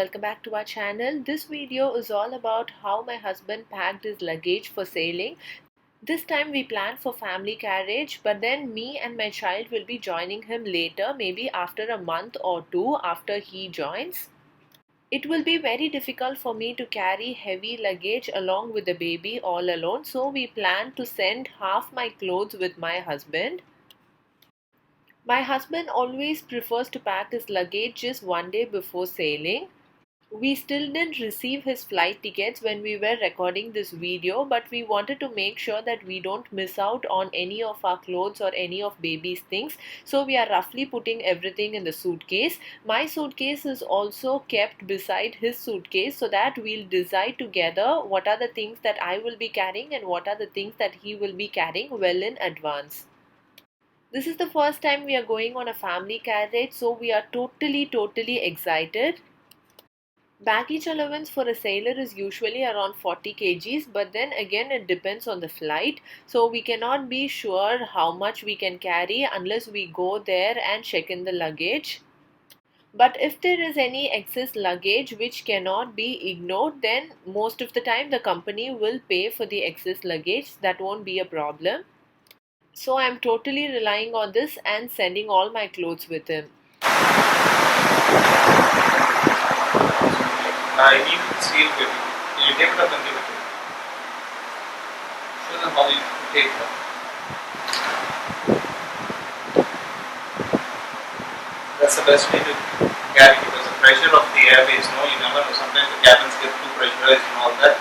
welcome back to our channel. This video is all about how my husband packed his luggage for sailing. This time we planned for family carriage, but then me and my child will be joining him later, maybe after a month or two after he joins. It will be very difficult for me to carry heavy luggage along with the baby all alone, so we plan to send half my clothes with my husband. My husband always prefers to pack his luggage just one day before sailing. We still didn't receive his flight tickets when we were recording this video, but we wanted to make sure that we don't miss out on any of our clothes or any of baby's things. So we are roughly putting everything in the suitcase. My suitcase is also kept beside his suitcase so that we'll decide together what are the things that I will be carrying and what are the things that he will be carrying well in advance. This is the first time we are going on a family carriage, so we are totally excited. Baggage allowance for a sailor is usually around 40 kgs, but then again it depends on the flight. So we cannot be sure how much we can carry unless we go there and check in the luggage. But if there is any excess luggage which cannot be ignored, then most of the time the company will pay for the excess luggage. That won't be a problem. So I'm totally relying on this and sending all my clothes with him. I need to see it with you. Can you tape it up and give it to me? Show them how you tape it up. That's the best way to carry because the pressure of the airways, you never know. Sometimes the cabins get too pressurized and all that.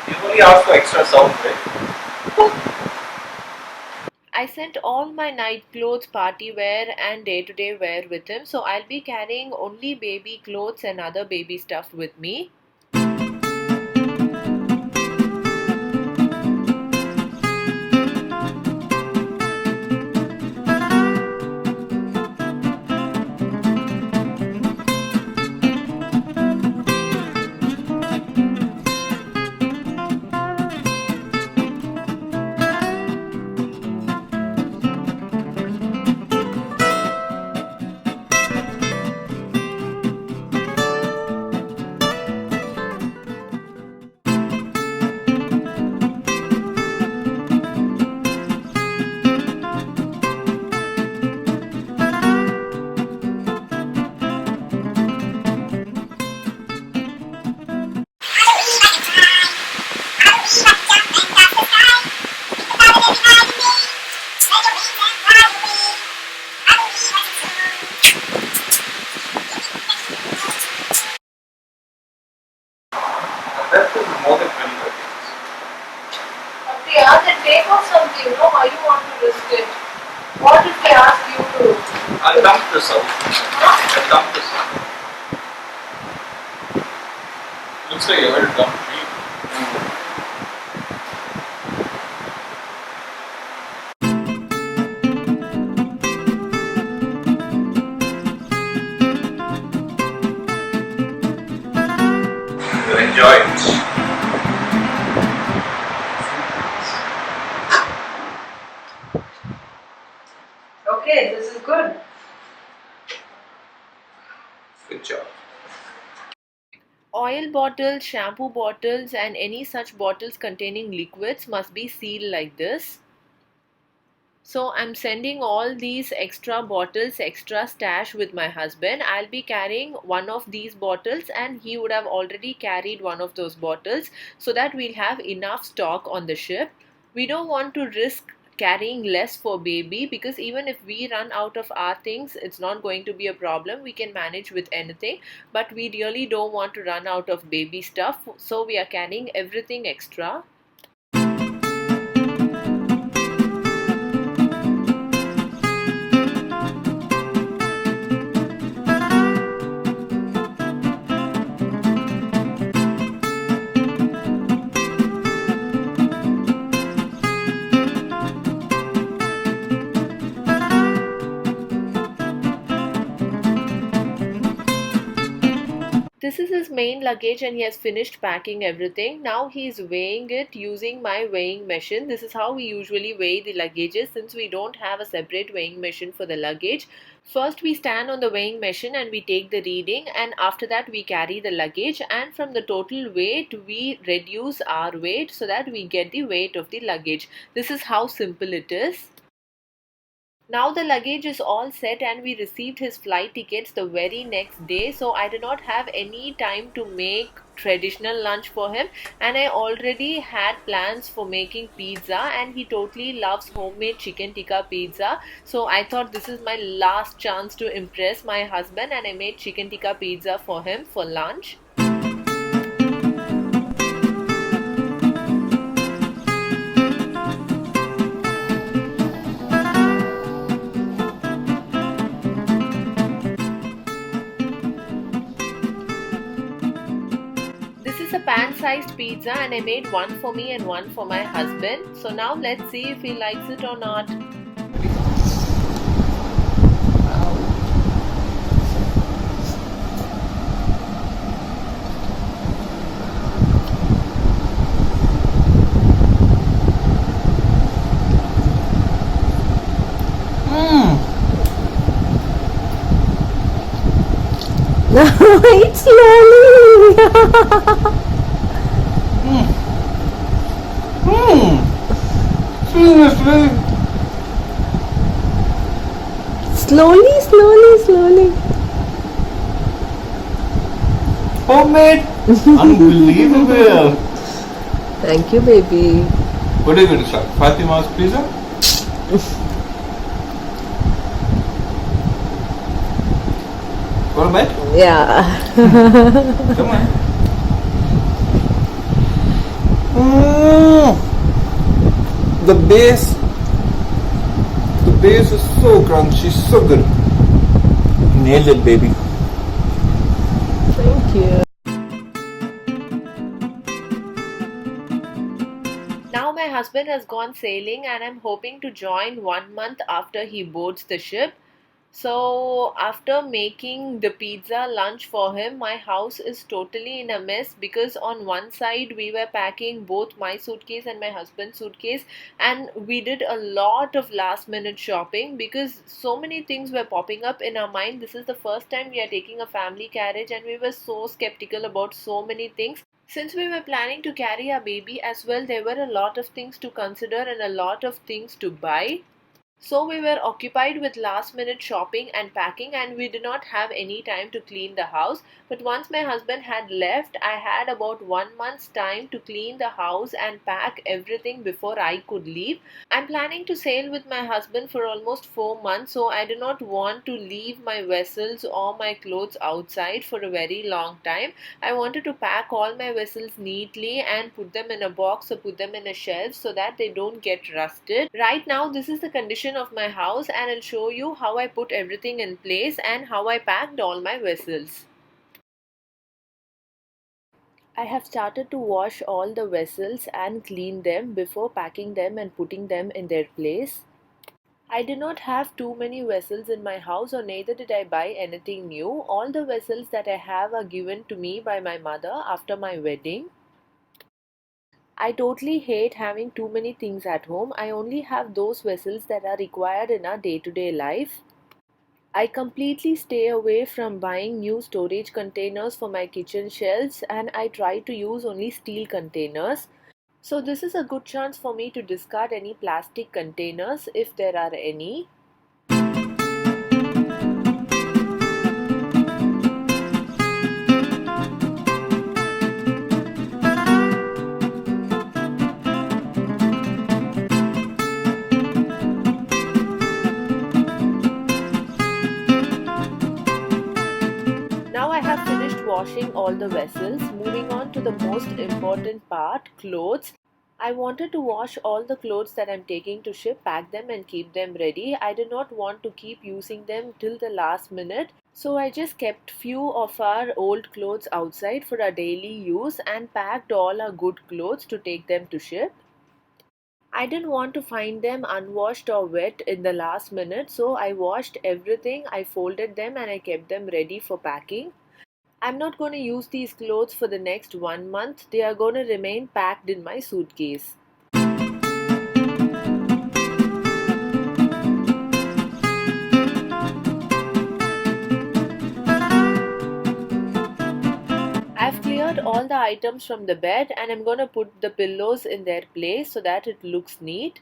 You only ask for extra sound, right? I sent all my night clothes, party wear and day-to-day wear with him, so I'll be carrying only baby clothes and other baby stuff with me. That is more than 25 years. If they ask and take off something, how you want to risk it? What if they ask you to? I'll dump this out. I'll dump this out. Looks like you're going to dump me. Enjoy it. Okay, this is good. Good job. Oil bottles, shampoo bottles and any such bottles containing liquids must be sealed like this. So I'm sending all these extra bottles, extra stash with my husband. I'll be carrying one of these bottles and he would have already carried one of those bottles so that we'll have enough stock on the ship. We don't want to risk carrying less for baby because even if we run out of our things, it's not going to be a problem. We can manage with anything, but we really don't want to run out of baby stuff. So we are carrying everything extra. This is his main luggage and he has finished packing everything. Now he is weighing it using my weighing machine. This is how we usually weigh the luggages since we don't have a separate weighing machine for the luggage. First we stand on the weighing machine and we take the reading, and after that we carry the luggage, and from the total weight we reduce our weight so that we get the weight of the luggage. This is how simple it is. Now the luggage is all set and we received his flight tickets the very next day, so I did not have any time to make traditional lunch for him, and I already had plans for making pizza, and he totally loves homemade chicken tikka pizza. So I thought this is my last chance to impress my husband, and I made chicken tikka pizza for him for lunch. This is a pan-sized pizza and I made one for me and one for my husband. So now let's see if he likes it or not. Eat slowly. Seriously? Slowly. Homemade? Unbelievable. Thank you, baby. What are you going to start? Fatima's pizza? Want a bite? Yeah. Come on. The base is so crunchy, so good. Nailed it, baby. Thank you. Now my husband has gone sailing and I'm hoping to join 1 month after he boards the ship. So after making the pizza lunch for him, my house is totally in a mess because on one side we were packing both my suitcase and my husband's suitcase, and we did a lot of last minute shopping because so many things were popping up in our mind. This is the first time we are taking a family carriage and we were so skeptical about so many things. Since we were planning to carry our baby as well, there were a lot of things to consider and a lot of things to buy. So we were occupied with last minute shopping and packing, and we did not have any time to clean the house. But once my husband had left, I had about 1 month's time to clean the house and pack everything before I could leave. I'm planning to sail with my husband for almost 4 months, so I do not want to leave my vessels or my clothes outside for a very long time. I wanted to pack all my vessels neatly and put them in a box or put them in a shelf so that they don't get rusted. Right now, this is the condition of my house, and I'll show you how I put everything in place and how I packed all my vessels. I have started to wash all the vessels and clean them before packing them and putting them in their place. I did not have too many vessels in my house, or neither did I buy anything new. All the vessels that I have are given to me by my mother after my wedding. I totally hate having too many things at home. I only have those vessels that are required in our day-to-day life. I completely stay away from buying new storage containers for my kitchen shelves, and I try to use only steel containers. So this is a good chance for me to discard any plastic containers if there are any. Now I have finished washing all the vessels. Moving on to the most important part, clothes. I wanted to wash all the clothes that I'm taking to ship, pack them and keep them ready. I did not want to keep using them till the last minute. So I just kept few of our old clothes outside for our daily use and packed all our good clothes to take them to ship. I didn't want to find them unwashed or wet in the last minute, so I washed everything, I folded them and I kept them ready for packing. I'm not going to use these clothes for the next 1 month. They are going to remain packed in my suitcase. I've cleared all the items from the bed and I'm going to put the pillows in their place so that it looks neat.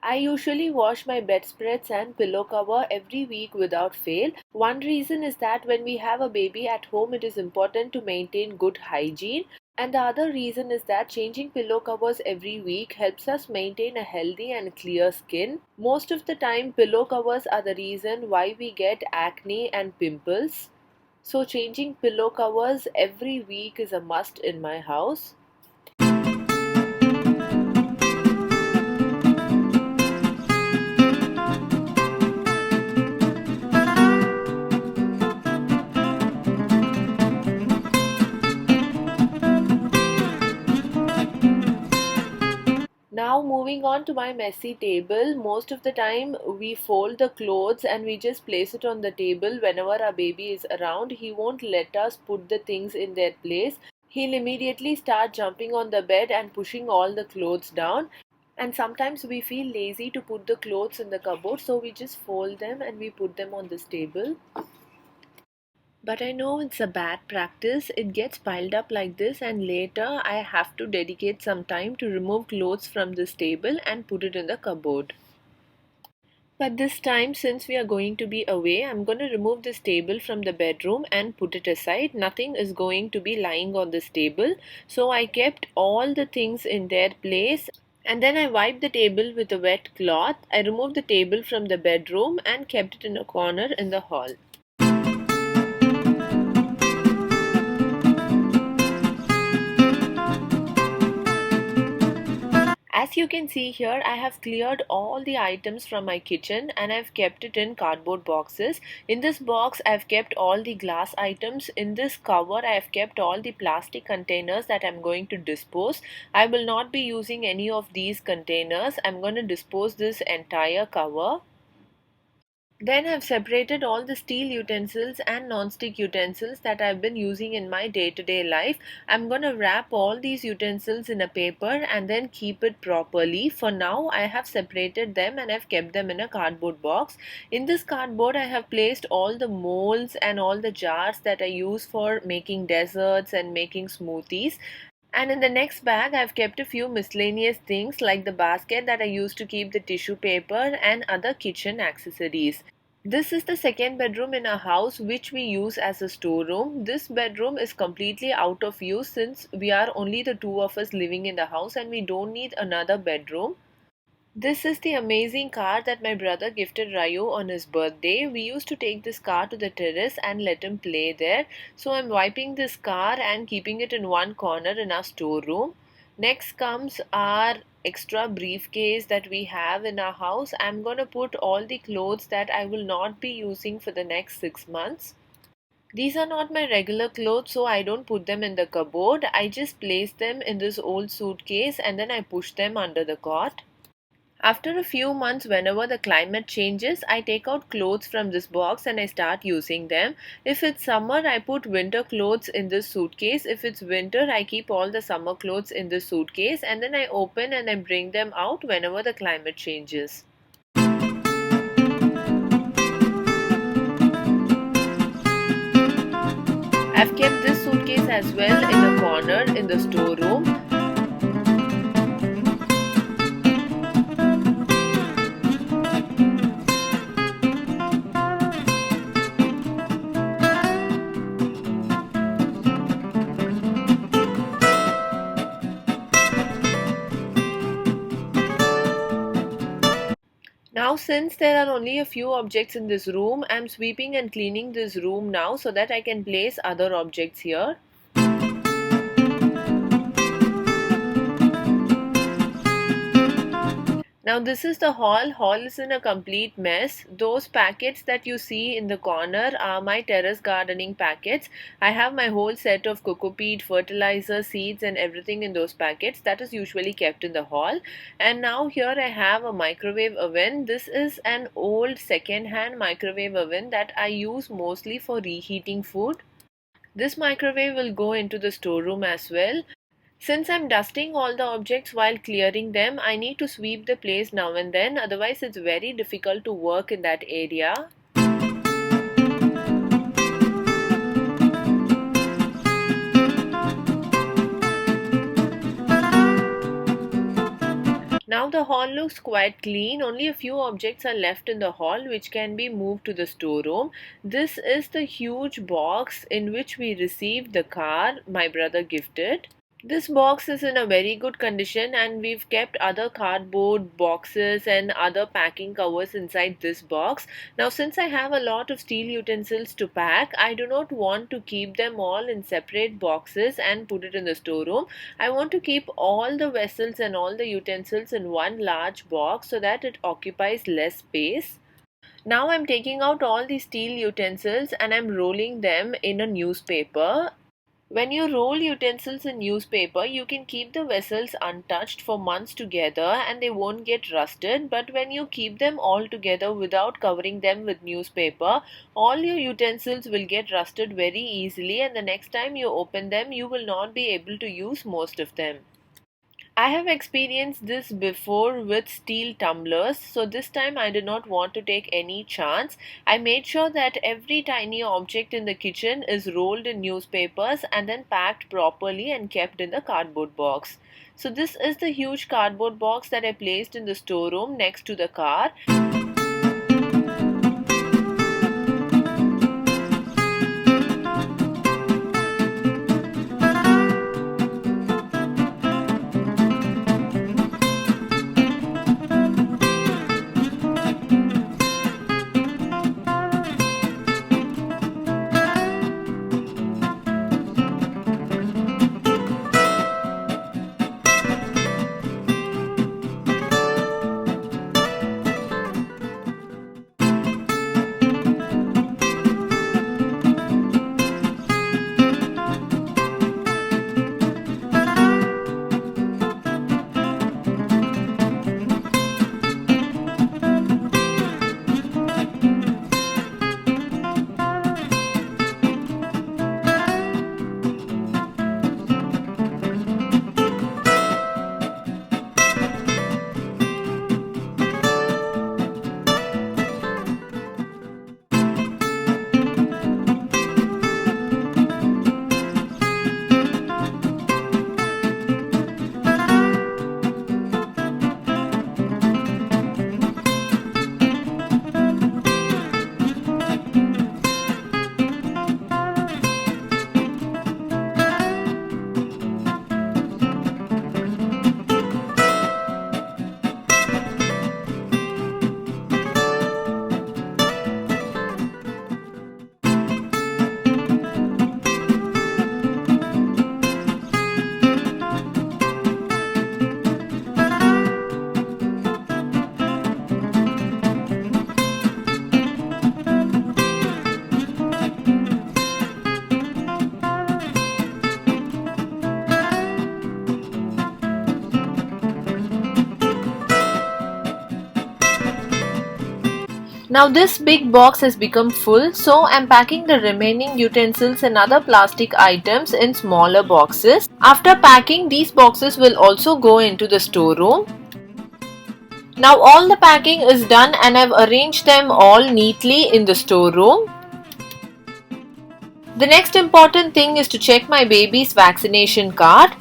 I usually wash my bedspreads and pillow cover every week without fail. One reason is that when we have a baby at home, it is important to maintain good hygiene. And the other reason is that changing pillow covers every week helps us maintain a healthy and clear skin. Most of the time, pillow covers are the reason why we get acne and pimples. So changing pillow covers every week is a must in my house. Now moving on to my messy table, most of the time we fold the clothes and we just place it on the table whenever our baby is around. He won't let us put the things in their place. He'll immediately start jumping on the bed and pushing all the clothes down. And sometimes we feel lazy to put the clothes in the cupboard, so we just fold them and we put them on this table. But I know it's a bad practice. It gets piled up like this and later I have to dedicate some time to remove clothes from this table and put it in the cupboard. But this time, since we are going to be away, I'm going to remove this table from the bedroom and put it aside. Nothing is going to be lying on this table. So I kept all the things in their place. And then I wiped the table with a wet cloth. I removed the table from the bedroom and kept it in a corner in the hall. As you can see here, I have cleared all the items from my kitchen and I've kept it in cardboard boxes. In this box, I've kept all the glass items. In this cover, I have kept all the plastic containers that I'm going to dispose. I will not be using any of these containers. I'm going to dispose this entire cover. Then I've separated all the steel utensils and non-stick utensils that I've been using in my day-to-day life. I'm gonna wrap all these utensils in a paper and then keep it properly. For now, I have separated them and I've kept them in a cardboard box. In this cardboard, I have placed all the molds and all the jars that I use for making desserts and making smoothies. And in the next bag, I've kept a few miscellaneous things like the basket that I use to keep the tissue paper and other kitchen accessories. This is the second bedroom in our house which we use as a storeroom. This bedroom is completely out of use since we are only the two of us living in the house and we don't need another bedroom. This is the amazing car that my brother gifted Rayo on his birthday. We used to take this car to the terrace and let him play there. So I'm wiping this car and keeping it in one corner in our storeroom. Next comes our extra briefcase that we have in our house. I'm going to put all the clothes that I will not be using for the next 6 months. These are not my regular clothes, so I don't put them in the cupboard. I just place them in this old suitcase and then I push them under the cot. After a few months, whenever the climate changes, I take out clothes from this box and I start using them. If it's summer, I put winter clothes in this suitcase. If it's winter, I keep all the summer clothes in this suitcase and then I open and I bring them out whenever the climate changes. I've kept this suitcase as well in a corner in the storeroom. Now since there are only a few objects in this room, I am sweeping and cleaning this room now so that I can place other objects here. Now this is the hall. Hall is in a complete mess. Those packets that you see in the corner are my terrace gardening packets. I have my whole set of cocopeat, fertilizer, seeds and everything in those packets. That is usually kept in the hall. And now here I have a microwave oven. This is an old second-hand microwave oven that I use mostly for reheating food. This microwave will go into the storeroom as well. Since I'm dusting all the objects while clearing them, I need to sweep the place now and then, otherwise it's very difficult to work in that area. Now the hall looks quite clean. Only a few objects are left in the hall which can be moved to the storeroom. This is the huge box in which we received the car my brother gifted. This box is in a very good condition and we've kept other cardboard boxes and other packing covers inside this box. Now since I have a lot of steel utensils to pack, I do not want to keep them all in separate boxes and put it in the storeroom. I want to keep all the vessels and all the utensils in one large box so that it occupies less space. Now I'm taking out all these steel utensils and I'm rolling them in a newspaper. When you roll utensils in newspaper, you can keep the vessels untouched for months together and they won't get rusted. But when you keep them all together without covering them with newspaper, all your utensils will get rusted very easily and the next time you open them, you will not be able to use most of them. I have experienced this before with steel tumblers, so this time I did not want to take any chance. I made sure that every tiny object in the kitchen is rolled in newspapers and then packed properly and kept in the cardboard box. So this is the huge cardboard box that I placed in the storeroom next to the car. Now this big box has become full, so I'm packing the remaining utensils and other plastic items in smaller boxes. After packing, these boxes will also go into the storeroom. Now all the packing is done and I've arranged them all neatly in the storeroom. The next important thing is to check my baby's vaccination card.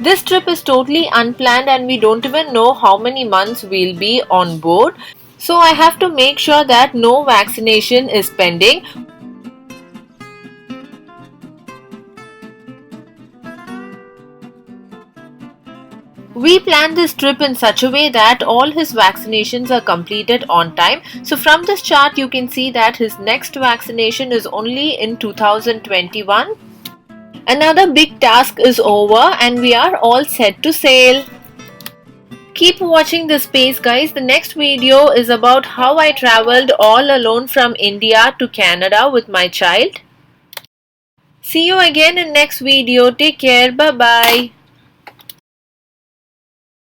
This trip is totally unplanned and we don't even know how many months we'll be on board. So I have to make sure that no vaccination is pending. We planned this trip in such a way that all his vaccinations are completed on time. So from this chart you can see that his next vaccination is only in 2021. Another big task is over and we are all set to sail. Keep watching this space, guys. The next video is about how I traveled all alone from India to Canada with my child. See you again in next video. Take care. Bye bye.